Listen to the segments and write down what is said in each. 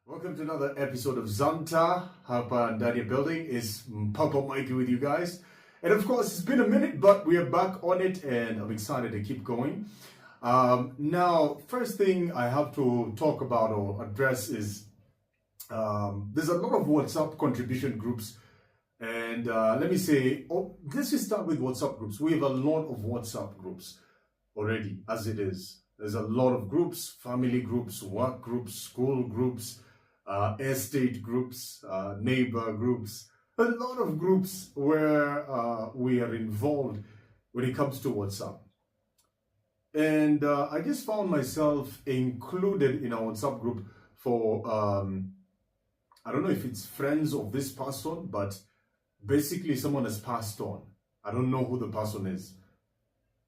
Welcome to another episode of Mtaa. Hapa ndani ya building is Papa Mikey with you guys. And of course, it's been a minute, but we are back on it and I'm excited to keep going. Now, first thing I have to talk about or address is there's a lot of WhatsApp contribution groups. And let's just start with WhatsApp groups. We have a lot of WhatsApp groups already as it is. There's a lot of groups, family groups, work groups, school groups, estate groups, neighbor groups, a lot of groups where we are involved when it comes to WhatsApp. And I just found myself included in a WhatsApp group for, I don't know if it's friends of this person, but basically someone has passed on. I don't know who the person is.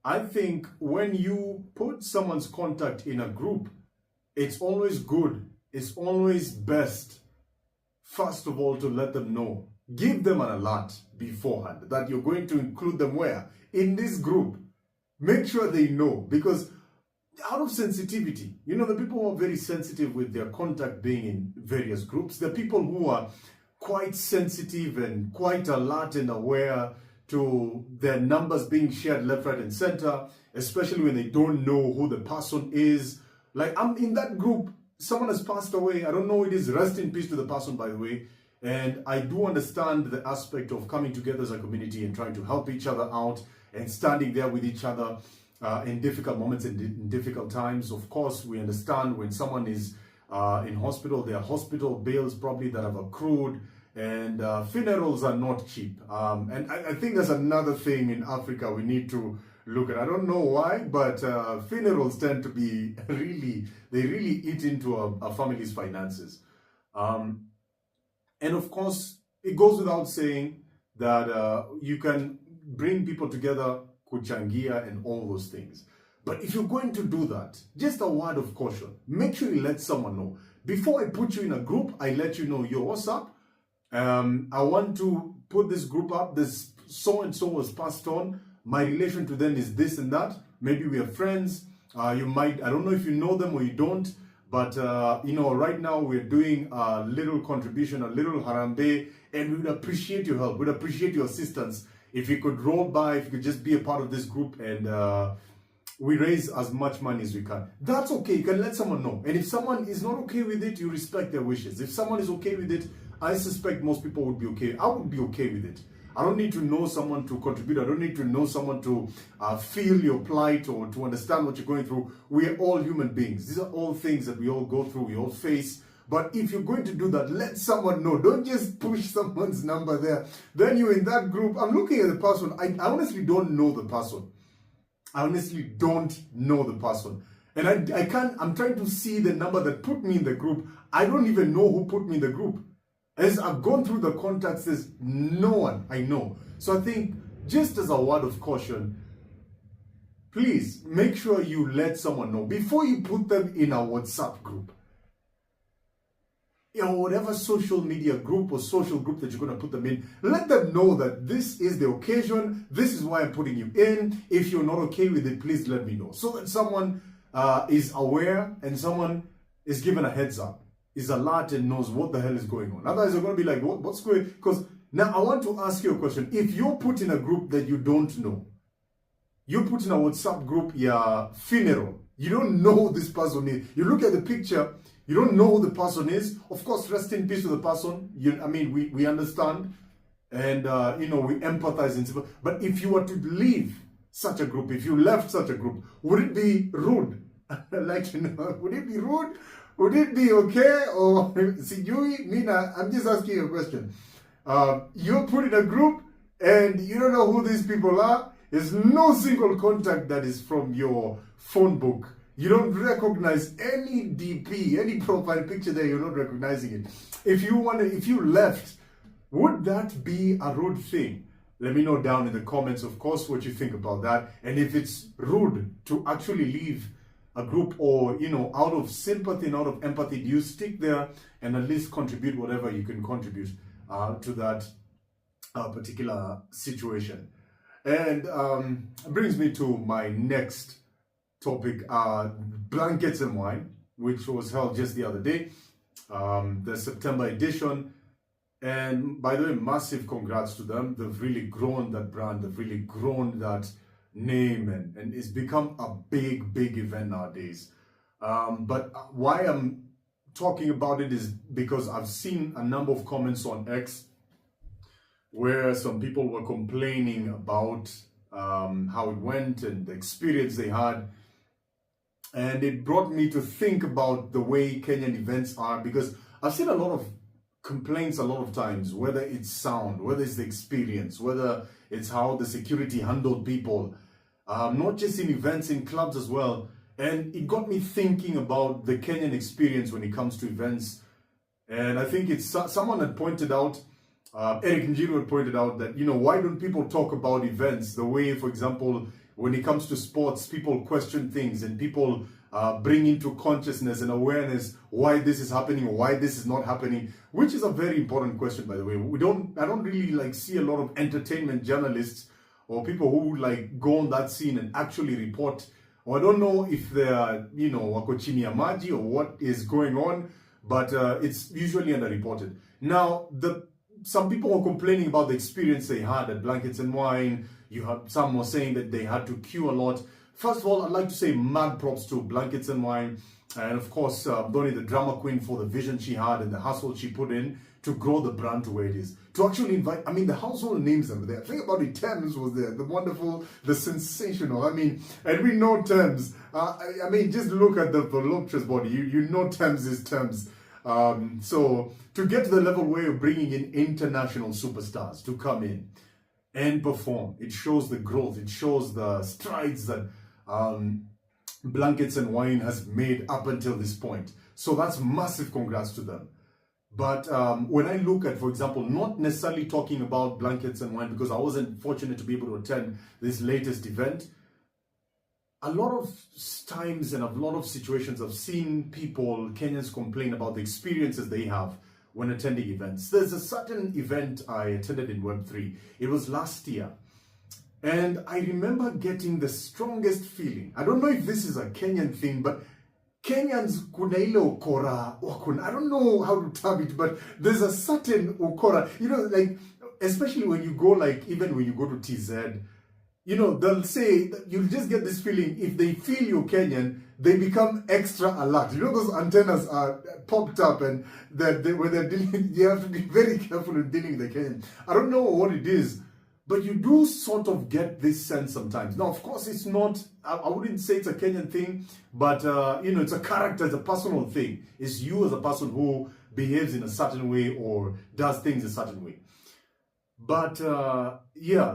I think when you put someone's contact in a group, it's always good. It's always best, first of all, to let them know. Give them an alert beforehand that you're going to include them where? In this group. Make sure they know, because out of sensitivity, the people who are very sensitive with their contact being in various groups, the people who are quite sensitive and quite alert and aware to their numbers being shared left, right, and center, especially when they don't know who the person is. Like, I'm in that group, someone has passed away, I don't know who it is, rest in peace to the person, by the way, and I do understand the aspect of coming together as a community and trying to help each other out and standing there with each other in difficult moments and in difficult times. Of course, we understand when someone is in hospital, there are hospital bills probably that have accrued, and funerals are not cheap. And I think that's another thing in Africa we need to look at. I don't know why, but funerals tend to be they really eat into a family's finances. And of course, it goes without saying that you can bring people together, kuchangia, and all those things. But if you're going to do that, just a word of caution. Make sure you let someone know. Before I put you in a group, I let you know, yo, what's up? I want to put this group up. This so-and-so was passed on. My relation to them is this and that. Maybe we are friends. I don't know if you know them or you don't. But, right now we're doing a little contribution, a little harambe. And we would appreciate your help. We'd appreciate your assistance. If you could roll by, if you could just be a part of this group and we raise as much money as we can. That's okay. You can let someone know. And if someone is not okay with it, you respect their wishes. If someone is okay with it, I suspect most people would be okay. I would be okay with it. I don't need to know someone to contribute. I don't need to know someone to feel your plight or to understand what you're going through. We are all human beings. These are all things that we all go through, we all face. But if you're going to do that, let someone know. Don't just push someone's number there. Then you're in that group. I'm looking at the person. I honestly don't know the person. I honestly don't know the person. And I'm trying to see the number that put me in the group. I don't even know who put me in the group. As I've gone through the contacts, there's no one I know. So I think, just as a word of caution, please make sure you let someone know before you put them in a WhatsApp group. Whatever social media group or social group that you're going to put them in, let them know that this is the occasion, this is why I'm putting you in. If you're not okay with it, please let me know. So that someone is aware and someone is given a heads up, is alert and knows what the hell is going on. Otherwise, they're going to be like, what's going on? Because now I want to ask you a question. If you're put in a group that you don't know, you put in a WhatsApp group, your funeral, you don't know who this person is. You look at the picture, you don't know who the person is. Of course, rest in peace to the person. We understand and, we empathize. But if you were to leave such a group, if you left such a group, would it be rude? Would it be rude? Would it be okay? Or, see, Mina, I'm just asking you a question. You're put in a group and you don't know who these people are. There's no single contact that is from your phone book. You don't recognize any DP, any profile picture there, you're not recognizing it. If you left, would that be a rude thing? Let me know down in the comments, of course, what you think about that. And if it's rude to actually leave a group or, out of sympathy and out of empathy, do you stick there and at least contribute whatever you can contribute to that particular situation? And it brings me to my next topic, blankets and wine, which was held just the other day. the September edition. And by the way, massive congrats to them. They've really grown that brand. They've really grown that name, and it's become a big, big event nowadays. But why I'm talking about it is because I've seen a number of comments on X where some people were complaining about how it went and the experience they had. And it brought me to think about the way Kenyan events are, because I've seen a lot of complaints a lot of times, whether it's sound, whether it's the experience, whether it's how the security handled people, not just in events, in clubs as well. And it got me thinking about the Kenyan experience when it comes to events. And I think it's someone had pointed out, Eric Njiru had pointed out that, why don't people talk about events the way, for example, when it comes to sports, people question things and people bring into consciousness and awareness why this is happening, why this is not happening, which is a very important question, by the way. I don't really see a lot of entertainment journalists or people who go on that scene and actually report, or I don't know if they're, wako chini ya maji or what is going on, but it's usually underreported. Now, some people were complaining about the experience they had at Blankets and Wine. Some were saying that they had to queue a lot. First of all, I'd like to say mad props to Blankets and Wine. And of course, Donnie, the drama queen, for the vision she had and the hustle she put in to grow the brand to where it is. To actually invite, the household names that were there. Think about it, Thames was there, the wonderful, the sensational. And we know Thames. Just look at the voluptuous body. You know Thames is Thames. So to get to the level where you're bringing in international superstars to come in and perform, it shows the growth, it shows the strides that Blankets and Wine has made up until this point. So that's massive congrats to them. But when I look at, for example, not necessarily talking about Blankets and Wine, because I wasn't fortunate to be able to attend this latest event, a lot of times and a lot of situations I've seen people, Kenyans, complain about the experiences they have when attending events. There's a certain event I attended in Web3. It was last year. And I remember getting the strongest feeling. I don't know if this is a Kenyan thing, but Kenyans, kuna ile ukora, I don't know how to term it, but there's a certain ukora, especially when you go, even when you go to TZ, they'll say, you'll just get this feeling, if they feel you're Kenyan, they become extra alert. Those antennas are popped up, and when they're dealing, you have to be very careful in dealing with the Kenyan. I don't know what it is, but you do sort of get this sense sometimes. Now, of course, it's not, I wouldn't say it's a Kenyan thing, but, it's a character, it's a personal thing. It's you as a person who behaves in a certain way or does things a certain way. But,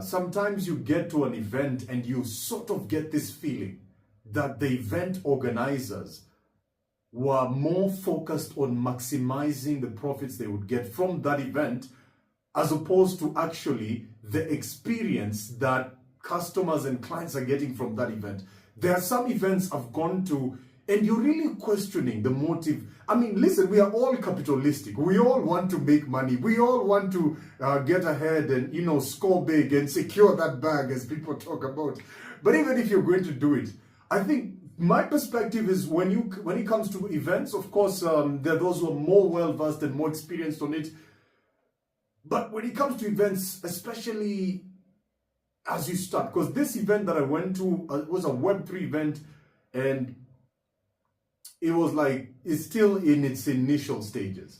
sometimes you get to an event and you sort of get this feeling that the event organizers were more focused on maximizing the profits they would get from that event, as opposed to actually the experience that customers and clients are getting from that event. There are some events I've gone to, and you're really questioning the motive. Listen, we are all capitalistic. We all want to make money. We all want to get ahead and, score big and secure that bag, as people talk about. But even if you're going to do it, I think my perspective is when it comes to events, of course, there are those who are more well-versed and more experienced on it. But when it comes to events, especially as you start, because this event that I went to was a Web3 event, and it was it's still in its initial stages.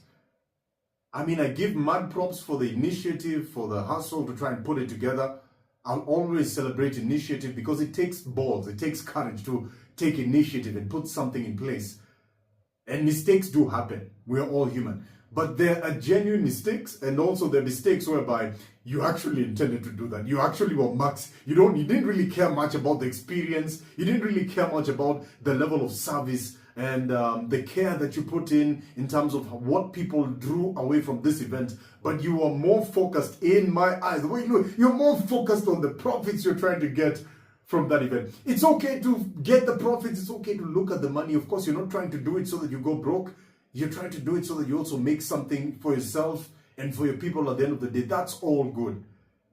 I give mad props for the initiative, for the hustle to try and put it together. I'll always celebrate initiative because it takes balls, it takes courage to take initiative and put something in place. And mistakes do happen. We're all human. But there are genuine mistakes, and also there are mistakes whereby you actually intended to do that. You actually were max. You didn't really care much about the experience. You didn't really care much about the level of service and the care that you put in terms of what people drew away from this event. But you were more focused, in my eyes, the way you're more focused on the profits you're trying to get from that event. It's okay to get the profits. It's okay to look at the money. Of course, you're not trying to do it so that you go broke. You're trying to do it so that you also make something for yourself and for your people at the end of the day. That's all good.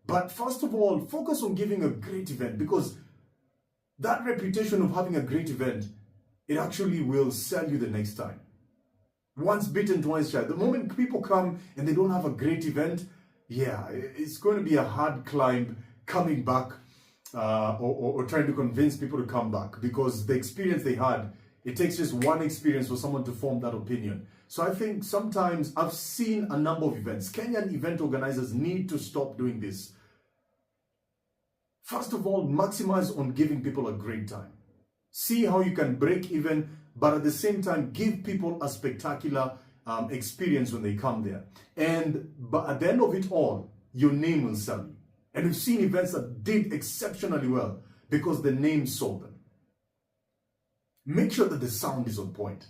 But first of all, focus on giving a great event, because that reputation of having a great event, it actually will sell you the next time. Once bitten, twice shy. The moment people come and they don't have a great event, yeah, it's going to be a hard climb coming back or trying to convince people to come back, because the experience they had, it takes just one experience for someone to form that opinion. So I think sometimes I've seen a number of events. Kenyan event organizers need to stop doing this. First of all, maximize on giving people a great time. See how you can break even, but at the same time, give people a spectacular experience when they come there. But at the end of it all, your name will sell you. And we've seen events that did exceptionally well because the name sold them. Make sure that the sound is on point.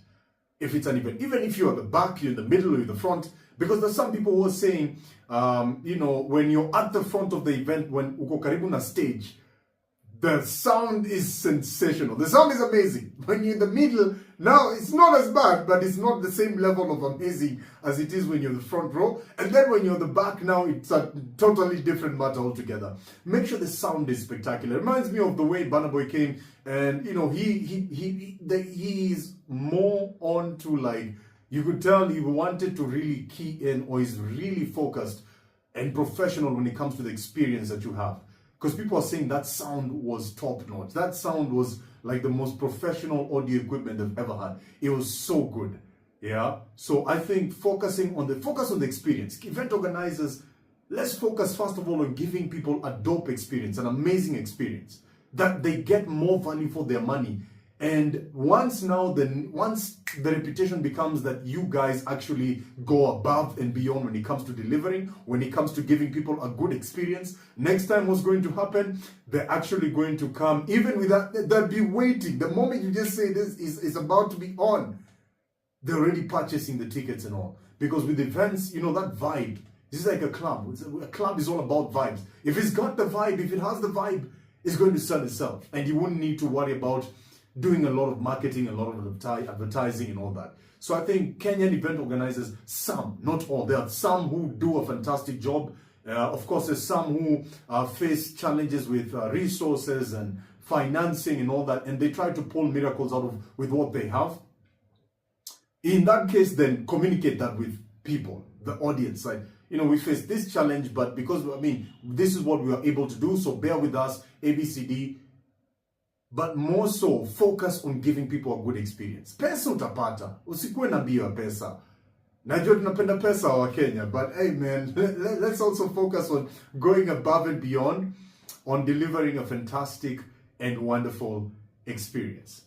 If it's an event, even if you're at the back, you're in the middle, or you're in the front, because there's some people who are saying, when you're at the front of the event, when uko karibu na stage, the sound is sensational. The sound is amazing. When you're in the middle, now it's not as bad, but it's not the same level of amazing as it is when you're in the front row. And then when you're in the back, now it's a totally different matter altogether. Make sure the sound is spectacular. It reminds me of the way Burna Boy came, and he's more on to, like, you could tell he wanted to really key in, or is really focused and professional when it comes to the experience that you have. Because people are saying that sound was top notch. That sound was like the most professional audio equipment they've ever had. It was so good. Yeah. So I think focus on the experience. Event organizers, let's focus first of all on giving people a dope experience, an amazing experience, that they get more value for their money. And once the reputation becomes that you guys actually go above and beyond when it comes to delivering, when it comes to giving people a good experience, next time what's going to happen, they're actually going to come, even without, they'll be waiting. The moment you just say this is about to be on, they're already purchasing the tickets and all. Because with events, that vibe, this is like a club. A club is all about vibes. If it's got the vibe, if it has the vibe, it's going to sell itself. And you wouldn't need to worry about doing a lot of marketing, a lot of advertising and all that. So I think Kenyan event organizers, some, not all, there are some who do a fantastic job. Of course, there's some who face challenges with resources and financing and all that, and they try to pull miracles out of with what they have. In that case, then communicate that with people, the audience. Like, we face this challenge, but because, this is what we are able to do, so bear with us, ABCD. But more so, focus on giving people a good experience. Pesa utapata. Usikuwe na mbio ya pesa. Najua tunapenda pesa wa Kenya, but hey man, let's also focus on going above and beyond on delivering a fantastic and wonderful experience.